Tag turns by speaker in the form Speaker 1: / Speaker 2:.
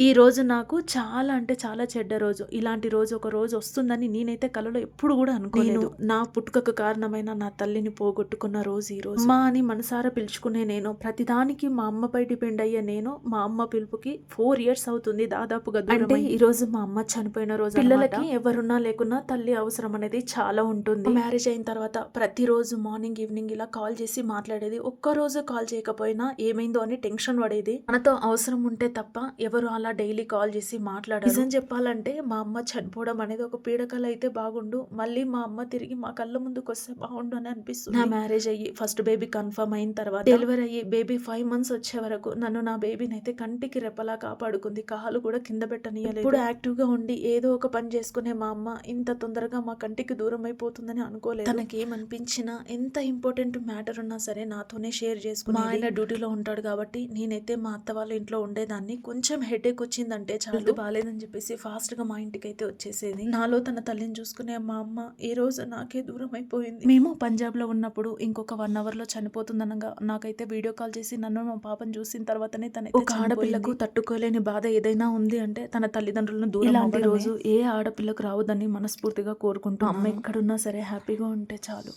Speaker 1: ఈ రోజు నాకు చాలా అంటే చాలా చెడ్డ రోజు. ఇలాంటి రోజు ఒక రోజు వస్తుందని నేనైతే కలలో ఎప్పుడు గూడా అనుకోలేదు. నా పుట్టుకకు కారణమైన నా తల్లిని పోగొట్టుకున్న రోజు ఈ రోజు. అమ్మా అని మనసారా పిలుచుకునే నేను, ప్రతిదానికి మా అమ్మపై డిపెండ్ అయ్యే నేను, మా అమ్మ పిలుపుకి 4 ఇయర్స్ అవుతుంది దాదాపుగా దూరమై. అంటే ఈ రోజు మా అమ్మ చనిపోయిన రోజు. పిల్లలకి ఎవరున్నా లేకున్నా తల్లి అవసరం అనేది చాలా ఉంటుంది. మ్యారేజ్ అయిన తర్వాత ప్రతిరోజు మార్నింగ్ ఈవినింగ్ ఇలా కాల్ చేసి మాట్లాడేది. ఒక్కరోజు కాల్ చేయకపోయినా ఏమైందో అని టెన్షన్ పడేది. మనతో అవసరం ఉంటే తప్ప ఎవరు అలా డైలీ కాల్ చేసి మాట్లాడారు. నిజం చెప్పాలంటే మా అమ్మ చనిపోవడం అనేది ఒక పీడకల అయితే బాగుండు, మళ్ళీ మా అమ్మ తిరిగి మా కళ్ళ ముందుకు వస్తే బాగుండు అని అనిపిస్తుంది. నా మ్యారేజ్ అయ్యి ఫస్ట్ బేబీ కన్ఫర్మ్ అయిన తర్వాత డెలివరీ అయ్యి బేబీ 5 months వచ్చే వరకు నన్ను నా బేబీని అయితే కంటికి రెప్పలా కాపాడుకుంది. కాలు కూడా కింద పెట్టనీయలేదు. ఇప్పుడు యాక్టివ్ గా ఉండి ఏదో ఒక పని చేసుకునే మా అమ్మ ఇంత తొందరగా మా కంటికి దూరం అయిపోతుందని అనుకోలేదు. తనకేమనిపించినా ఎంత ఇంపార్టెంట్ మ్యాటర్ ఉన్నా సరే నాతోనే షేర్ చేసుకుని. మా ఆయన డ్యూటీలో ఉంటాడు కాబట్టి నేనైతే మా అత్త వాళ్ళ ఇంట్లో ఉండేదాన్ని. కొంచెం హెడేక్ వచ్చిందంటే చాలు బాలేదని చెప్పేసి ఫాస్ట్ గా మా ఇంటికి అయితే వచ్చేసేది. నాలో తన తల్లిని చూసుకునే మా అమ్మ ఈ రోజు నాకే దూరం అయిపోయింది. మేము పంజాబ్ లో ఉన్నప్పుడు ఇంకొక 1 hour లో చనిపోతుందనగా నాకైతే వీడియో కాల్ చేసి నన్ను మా పాపను చూసిన తర్వాతనే తన ఒక ఆడపిల్లకు తట్టుకోలేని బాధ ఏదైనా ఉంది అంటే తన తల్లిదండ్రులను దూరం. ఇలాంటి రోజు ఏ ఆడపిల్లకు రావద్దని మనస్ఫూర్తిగా కోరుకుంటూ అమ్మ ఎక్కడున్నా సరే హ్యాపీగా ఉంటే చాలు.